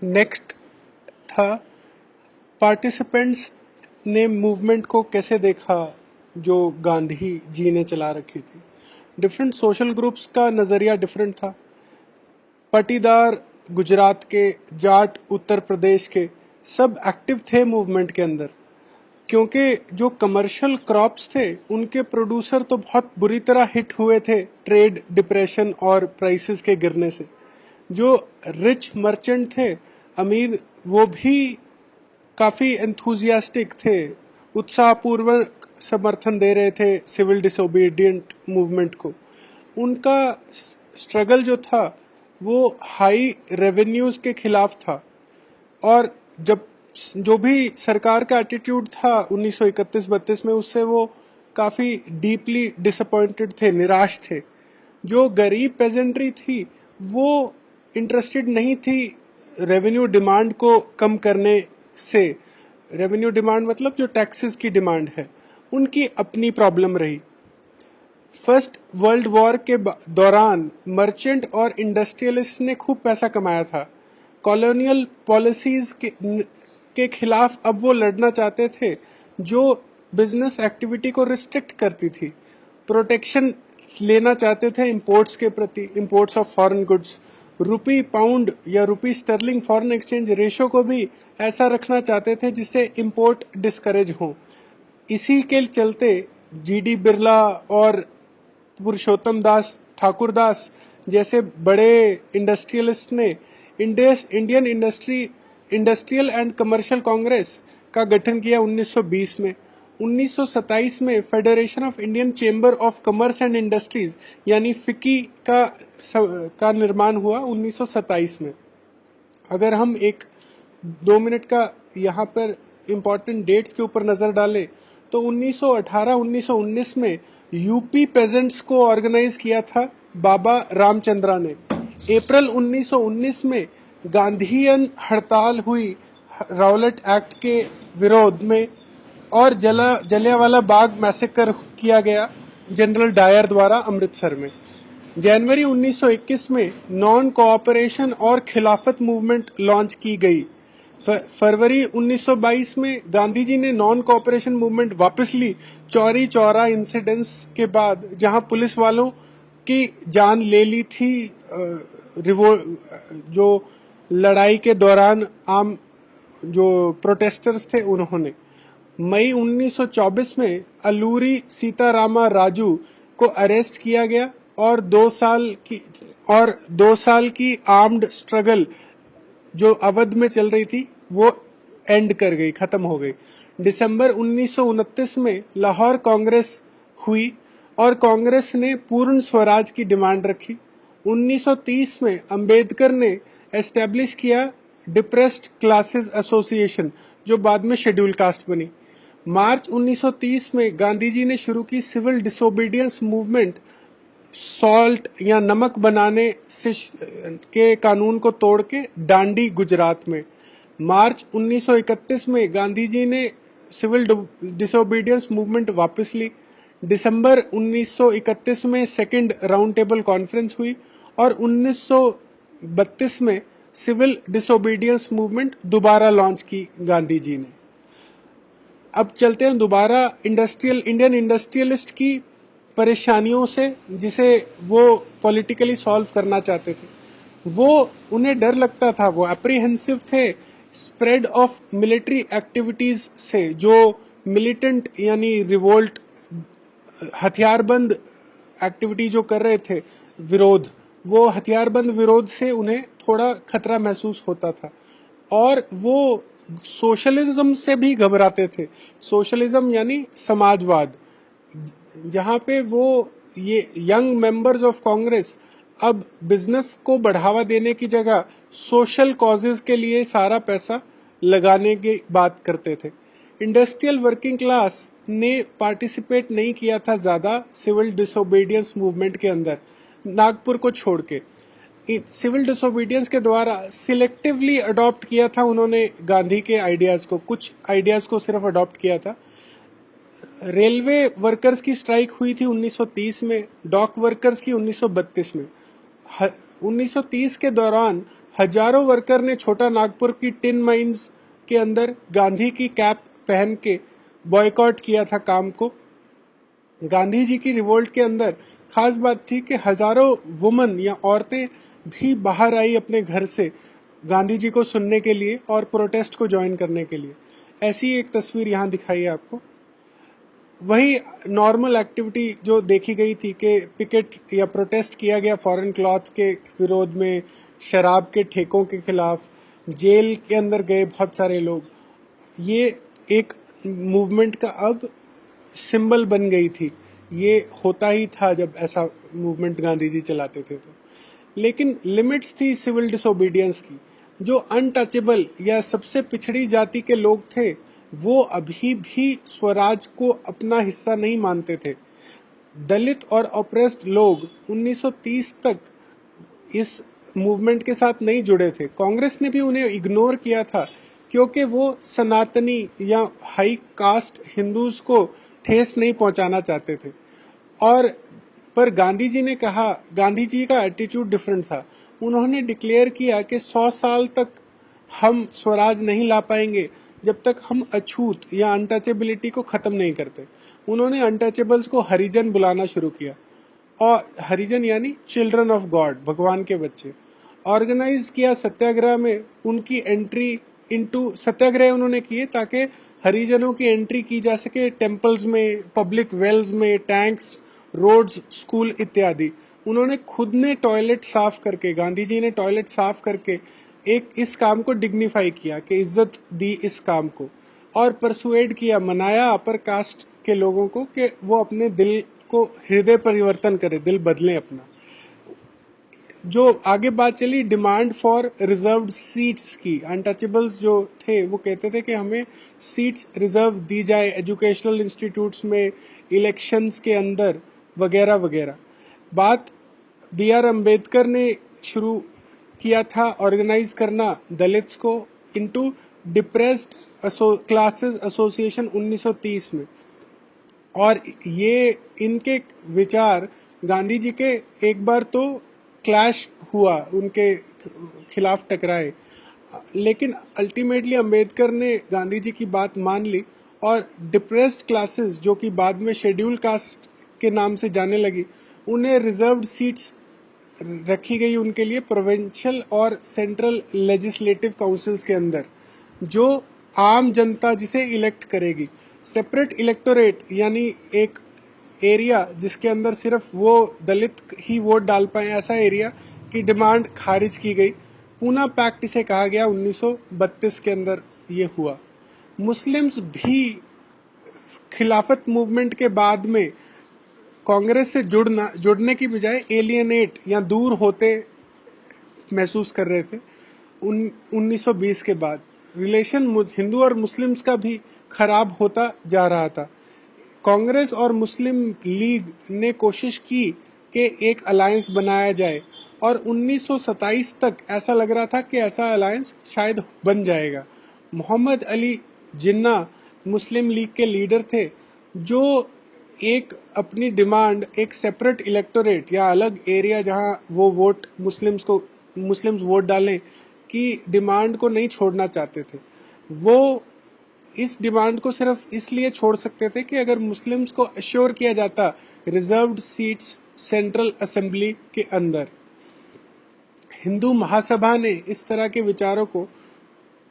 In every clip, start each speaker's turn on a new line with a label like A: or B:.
A: Next था participants ने movement को कैसे देखा जो गांधी जी ने चला रखी थी। डिफरेंट सोशल ग्रुप्स का नज़रिया डिफरेंट था। पटीदार गुजरात के, जाट उत्तर प्रदेश के, सब एक्टिव थे मूवमेंट के अंदर, क्योंकि जो कमर्शियल क्रॉप्स थे उनके प्रोड्यूसर तो बहुत बुरी तरह हिट हुए थे ट्रेड डिप्रेशन और प्राइसेस के गिरने से। जो रिच मर्चेंट थे, अमीर, वो भी काफी एंथुजियास्टिक थे, उत्साहपूर्वक समर्थन दे रहे थे सिविल डिसोबीडियंट मूवमेंट को। उनका स्ट्रगल जो था वो हाई रेवेन्यूज के खिलाफ था, और जब जो भी सरकार का एटीट्यूड था 1931-32 में, उससे वो काफी डीपली डिसअपॉइंटेड थे, निराश थे। जो गरीब पेजेंट्री थी वो इंटरेस्टेड नहीं थी रेवेन्यू डिमांड को कम करने से। रेवेन्यू डिमांड मतलब जो टैक्सेस की डिमांड है, उनकी अपनी प्रॉब्लम रही। फर्स्ट वर्ल्ड वॉर के दौरान मर्चेंट और इंडस्ट्रियलिस्ट ने खूब पैसा कमाया था। कॉलोनियल पॉलिसीज के खिलाफ अब वो लड़ना चाहते थे जो बिजनेस एक्टिविटी को रिस्ट्रिक्ट करती थी। प्रोटेक्शन लेना चाहते थे इंपोर्ट्स के प्रति, imports of foreign goods. Rupee pound या रुपी स्टर्लिंग फॉरेन एक्सचेंज रेशो को भी ऐसा रखना चाहते थे जिससे इंपोर्ट डिस्करेज हो। इसी के चलते जीडी बिरला और पुरुषोत्तम दास ठाकुरदास जैसे बड़े इंडस्ट्रियलिस्ट ने Indian industrial and commercial Congress का गठन किया 1920 में। 1927 में federation of Indian chamber of commerce and industries यानी फिकी का निर्माण हुआ 1927 में। अगर हम एक 2 मिनट का यहाँ पर इम्पोर्टेंट डेट्स के ऊपर नजर डालें तो 1918-1919 में यूपी पेजेंट्स को ऑर्गेनाइज किया था बाबा रामचंद्रा ने। अप्रैल 1919 में गांधीयन हड़ताल हुई राउलेट एक्ट के विरोध में, और जलियांवाला बाग मैसेकर किया गया जनरल डायर द्वारा अमृतसर में। जनवरी 1921 में नॉन कोऑपरेशन और खिलाफत मूवमेंट लॉन्च की गई। फरवरी 1922 में गांधी जी ने नॉन कोऑपरेशन मूवमेंट वापस ली चौरी चौरा इंसिडेंट्स के बाद, जहां पुलिस वालों की जान ले ली थी जो लड़ाई के दौरान आम जो प्रोटेस्टर्स थे उन्होंने। मई 1924 में अलूरी सीतारामा राजू को अरेस्ट किया गया और 2 साल की आर्म्ड स्ट्रगल जो अवध में चल रही थी वो एंड कर गई, खत्म हो गई। दिसंबर 1929 में लाहौर कांग्रेस हुई और कांग्रेस ने पूर्ण स्वराज की डिमांड रखी। 1930 में अंबेडकर ने एस्टेब्लिश किया डिप्रेस्ड क्लासेस एसोसिएशन, जो बाद में शेड्यूल कास्ट बनी। मार्च 1930 में गांधी जी ने शुरू की सिविल डिसोबीडियंस मूवमेंट, सॉल्ट या नमक बनाने से के कानून को तोड़ के डांडी गुजरात में। मार्च 1931 में गांधी जी ने सिविल डिसोबीडियंस मूवमेंट वापस ली। दिसंबर 1931 में सेकंड राउंड टेबल कॉन्फ्रेंस हुई और 1932 में सिविल डिसोबीडियंस मूवमेंट दोबारा लॉन्च की गांधी जी ने। अब चलते हैं दोबारा इंडियन इंडस्ट्रियलिस्ट की परेशानियों से, जिसे वो पॉलिटिकली सॉल्व करना चाहते थे। वो उन्हें डर लगता था, वो एप्रीहेंसिव थे स्प्रेड ऑफ मिलिट्री एक्टिविटीज से। जो मिलिटेंट यानी रिवोल्ट, हथियारबंद एक्टिविटी जो कर रहे थे विरोध, वो हथियारबंद विरोध से उन्हें थोड़ा खतरा महसूस होता था। और वो सोशलिज्म से भी घबराते थे। सोशलिज्म यानी समाजवाद, जहां पे वो ये यंग मेंबर्स ऑफ कांग्रेस अब बिजनेस को बढ़ावा देने की जगह सोशल कॉजेज के लिए सारा पैसा लगाने की बात करते थे। इंडस्ट्रियल वर्किंग क्लास ने पार्टिसिपेट नहीं किया था ज्यादा सिविल डिसोबीडियंस मूवमेंट के अंदर, नागपुर को छोड़ के। सिविल डिसोबीडियंस के द्वारा सिलेक्टिवली अडॉप्ट किया था उन्होंने गांधी के आइडियाज को, कुछ आइडियाज को सिर्फ अडॉप्ट किया था। रेलवे वर्कर्स की स्ट्राइक हुई थी 1930 में, डॉक वर्कर्स की 1932 में। 1930 के दौरान हजारों वर्कर ने छोटा नागपुर की टिन माइंस के अंदर गांधी की कैप पहन के बॉयकॉट किया था काम को। गांधी जी की रिवोल्ट के अंदर खास बात थी कि हजारों वुमन या औरतें भी बाहर आई अपने घर से गांधी जी को सुनने के लिए और प्रोटेस्ट को ज्वाइन करने के लिए। ऐसी एक तस्वीर यहाँ दिखाई है आपको। वही नॉर्मल एक्टिविटी जो देखी गई थी कि पिकेट या प्रोटेस्ट किया गया फॉरेन क्लॉथ के विरोध में, शराब के ठेकों के खिलाफ, जेल के अंदर गए बहुत सारे लोग। ये एक मूवमेंट का अब सिंबल बन गई थी। ये होता ही था जब ऐसा मूवमेंट गांधी जी चलाते थे तो। लेकिन लिमिट्स थी सिविल डिसोबीडियंस की। जो अनटचेबल या सबसे पिछड़ी जाति के लोग थे वो अभी भी स्वराज को अपना हिस्सा नहीं मानते थे। दलित और ऑप्रेस्ड लोग 1930 तक इस मूवमेंट के साथ नहीं जुड़े थे। कांग्रेस ने भी उन्हें इग्नोर किया था क्योंकि वो सनातनी या हाई कास्ट हिंदूज को ठेस नहीं पहुंचाना चाहते थे। और पर गांधी जी ने कहा, गांधी जी का एटीट्यूड डिफरेंट था। उन्होंने डिक्लेयर किया कि 100 साल तक हम स्वराज नहीं ला पाएंगे जब तक हम अछूत या अनटचेबिलिटी को खत्म नहीं करते। उन्होंने अनटचेबल्स को हरिजन बुलाना शुरू किया, और हरिजन यानी चिल्ड्रन ऑफ गॉड, भगवान के बच्चे। ऑर्गेनाइज किया सत्याग्रह में उनकी एंट्री इनटू सत्याग्रह उन्होंने किए ताकि हरिजनों की एंट्री की जा सके टेम्पल्स में, पब्लिक वेल्स में, टैंक्स, रोड्स, स्कूल इत्यादि। उन्होंने खुद ने टॉयलेट साफ करके, गांधी जी ने टॉयलेट साफ करके एक इस काम को डिग्निफाई किया कि इज्जत दी इस काम को, और परसुएड किया, मनाया अपर कास्ट के लोगों को कि वो अपने दिल को हृदय परिवर्तन करे, दिल बदलें अपना। जो आगे बात चली डिमांड फॉर रिजर्व्ड सीट्स की, अनटचेबल्स जो थे वो कहते थे कि हमें सीट्स रिजर्व दी जाए एजुकेशनल इंस्टीट्यूट्स में, इलेक्शंस के अंदर, वगैरह वगैरह। बात बी आर अम्बेडकर ने शुरू किया था ऑर्गेनाइज करना दलित्स को इनटू डिप्रेस्ड क्लासेस एसोसिएशन 1930 में। और ये इनके विचार गांधी जी के एक बार तो क्लैश हुआ, उनके खिलाफ टकराए, लेकिन अल्टीमेटली अंबेडकर ने गांधी जी की बात मान ली और डिप्रेस्ड क्लासेस जो कि बाद में शेड्यूल कास्ट के नाम से जाने लगी, उन्हें रिजर्व्ड सीट्स रखी गई उनके लिए प्रोविंशियल और सेंट्रल लेजिस्लेटिव काउंसिल्स के अंदर, जो आम जनता जिसे इलेक्ट करेगी। सेपरेट इलेक्टोरेट यानी एक एरिया जिसके अंदर सिर्फ वो दलित ही वोट डाल पाए, ऐसा एरिया की डिमांड खारिज की गई। पूना पैक्ट इसे कहा गया, 1932 के अंदर ये हुआ। मुस्लिम्स भी खिलाफत मूवमेंट के बाद में कांग्रेस से जुड़ने की बजाय एलियनेट या दूर होते महसूस कर रहे थे। 1920 के बाद रिलेशन हिंदू और मुस्लिम्स का भी खराब होता जा रहा था। कांग्रेस और मुस्लिम लीग ने कोशिश की कि एक अलायंस बनाया जाए, और 1927 तक ऐसा लग रहा था कि ऐसा अलायंस शायद बन जाएगा। मोहम्मद अली जिन्ना मुस्लिम लीग के लीडर थे, जो एक अपनी डिमांड, एक सेपरेट इलेक्टोरेट या अलग एरिया जहां वो वोट मुस्लिम्स वोट डालें की डिमांड को नहीं छोड़ना चाहते थे। वो इस डिमांड को सिर्फ इसलिए छोड़ सकते थे कि अगर मुस्लिम्स को अश्योर किया जाता रिजर्व्ड सीट्स सेंट्रल असेंबली के अंदर। हिंदू महासभा ने इस तरह के विचारों को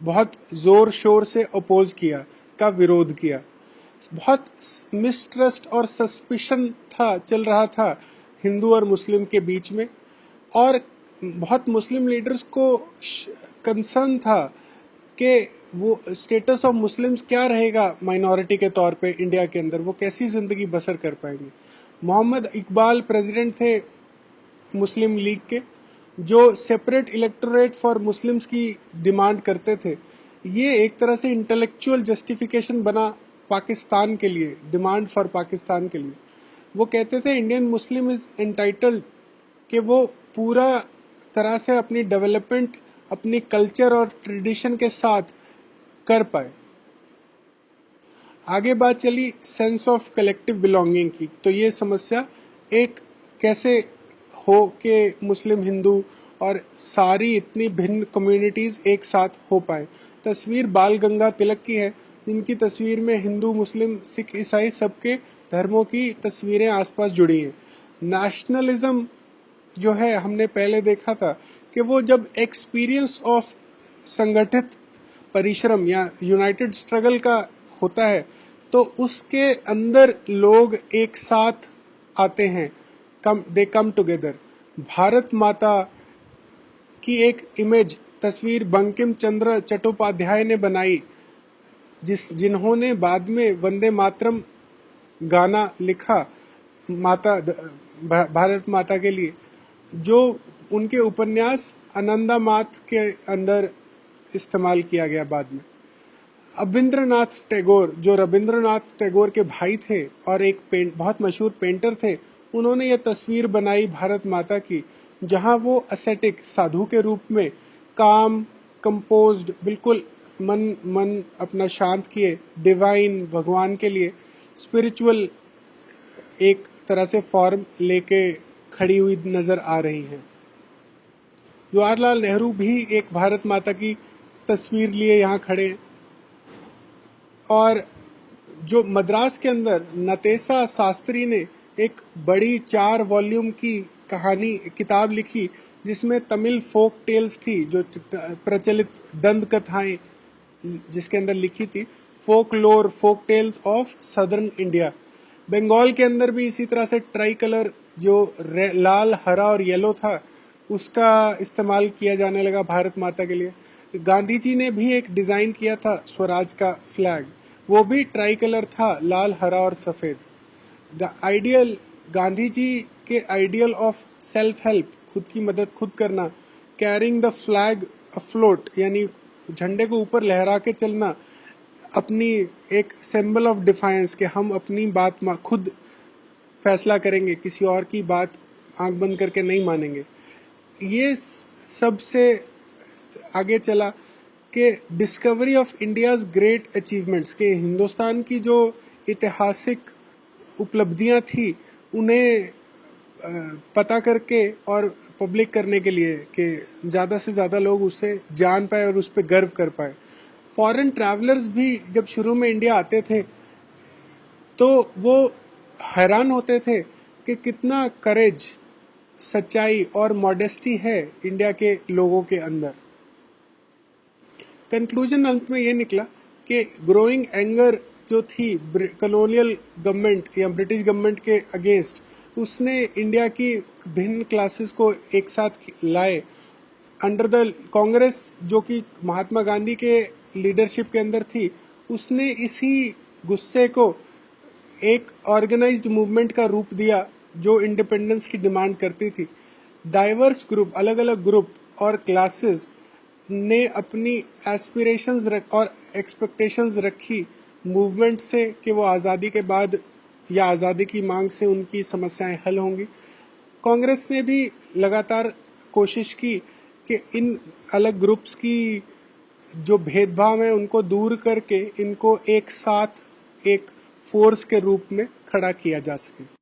A: बहुत जोर शोर से अपोज किया, का विरोध किया। बहुत मिसट्रस्ट और सस्पिशन चल रहा था हिंदू और मुस्लिम के बीच में, और बहुत मुस्लिम लीडर्स को कंसर्न था कि वो स्टेटस ऑफ मुस्लिम्स क्या रहेगा माइनॉरिटी के तौर पे इंडिया के अंदर, वो कैसी जिंदगी बसर कर पाएंगे। मोहम्मद इकबाल प्रेसिडेंट थे मुस्लिम लीग के, जो सेपरेट इलेक्टोरेट फॉर मुस्लिम्स की डिमांड करते थे। ये एक तरह से इंटेलेक्चुअल जस्टिफिकेशन बना पाकिस्तान के लिए, डिमांड फॉर पाकिस्तान के लिए। वो कहते थे इंडियन मुस्लिम इज एंटाइटल्ड कि वो पूरा तरह से अपनी डेवलपमेंट अपनी कल्चर और ट्रेडिशन के साथ कर पाए। आगे बात चली सेंस ऑफ कलेक्टिव बिलोंगिंग की। तो ये समस्या एक कैसे हो कि मुस्लिम, हिंदू और सारी इतनी भिन्न कम्युनिटीज एक साथ हो पाए। तस्वीर बाल गंगा तिलक की है, जिनकी तस्वीर में हिंदू, मुस्लिम, सिख, ईसाई सबके धर्मों की तस्वीरें आसपास जुड़ी हैं। नेशनलिज्म जो है, हमने पहले देखा था कि वो जब एक्सपीरियंस ऑफ संगठित परिश्रम या यूनाइटेड स्ट्रगल का होता है, तो उसके अंदर लोग एक साथ आते हैं, दे कम टुगेदर। भारत माता की एक इमेज, तस्वीर बंकिम चंद्र चट्टोपाध्याय ने बनाई, जिन्होंने बाद में वंदे मातरम गाना लिखा भारत माता के लिए, जो उनके उपन्यास अनंदामात के अंदर इस्तेमाल किया गया बाद में। रविंद्रनाथ टैगोर, जो रविंद्रनाथ टैगोर के भाई थे और एक बहुत मशहूर पेंटर थे, उन्होंने ये तस्वीर बनाई भारत माता की, जहां वो असेटिक, साधु के रूप में काम, कंपोज्ड, बिल्कुल मन अपना शांत किए, डिवाइन, भगवान के लिए स्पिरिचुअल एक तरह से फॉर्म लेके खड़ी हुई नजर आ रही हैं। जवाहरलाल नेहरू भी एक भारत माता की तस्वीर लिए यहाँ खड़े हैं। और जो मद्रास के अंदर नतेसा शास्त्री ने एक बड़ी 4 वॉल्यूम की किताब लिखी, जिसमें तमिल फोक टेल्स थी, जो प्रचलित दंत कथाएं जिसके अंदर लिखी थी, folklore, folk tales of southern India. Bengal के अंदर भी इसी तरह से ट्राई कलर, जो लाल, हरा और येलो था, उसका इस्तेमाल किया जाने लगा भारत माता के लिए। गांधी जी ने भी एक डिजाइन किया था स्वराज का फ्लैग, वो भी ट्राई कलर था, लाल, हरा और सफेद। आइडियल, गांधी जी के आइडियल ऑफ सेल्फ हेल्प, खुद की मदद खुद करना, कैरिंग द फ्लैग अफ्लोट, यानी झंडे को ऊपर लहरा के चलना, अपनी एक सिंबल ऑफ डिफायंस कि हम अपनी बात खुद फैसला करेंगे, किसी और की बात आंख बंद करके नहीं मानेंगे। ये सबसे आगे चला कि discovery of India's great achievements, के हिंदुस्तान की जो ऐतिहासिक उपलब्धियां थी, उन्हें पता करके और पब्लिक करने के लिए कि ज़्यादा से ज़्यादा लोग उससे जान पाए और उस पर गर्व कर पाए। फॉरेन ट्रैवलर्स भी जब शुरू में इंडिया आते थे, तो वो हैरान होते थे कि कितना करेज, सच्चाई और मॉडेस्टी है इंडिया के लोगों के अंदर। कंक्लूजन अंत में ये निकला कि ग्रोइंग एंगर जो थी कॉलोनियल गवर्नमेंट या ब्रिटिश गवर्नमेंट के अगेंस्ट, उसने इंडिया की भिन्न क्लासेस को एक साथ लाए अंडर द कांग्रेस, जो कि महात्मा गांधी के लीडरशिप के अंदर थी। उसने इसी गुस्से को एक ऑर्गेनाइज्ड मूवमेंट का रूप दिया, जो इंडिपेंडेंस की डिमांड करती थी। डाइवर्स ग्रुप, अलग अलग ग्रुप और क्लासेस ने अपनी एस्पिरेशंस और एक्सपेक्टेशंस रखी मूवमेंट से कि वो आज़ादी के बाद या आज़ादी की मांग से उनकी समस्याएं हल होंगी। कांग्रेस ने भी लगातार कोशिश की कि इन अलग ग्रुप्स की जो भेदभाव है उनको दूर करके इनको एक साथ एक फोर्स के रूप में खड़ा किया जा सके।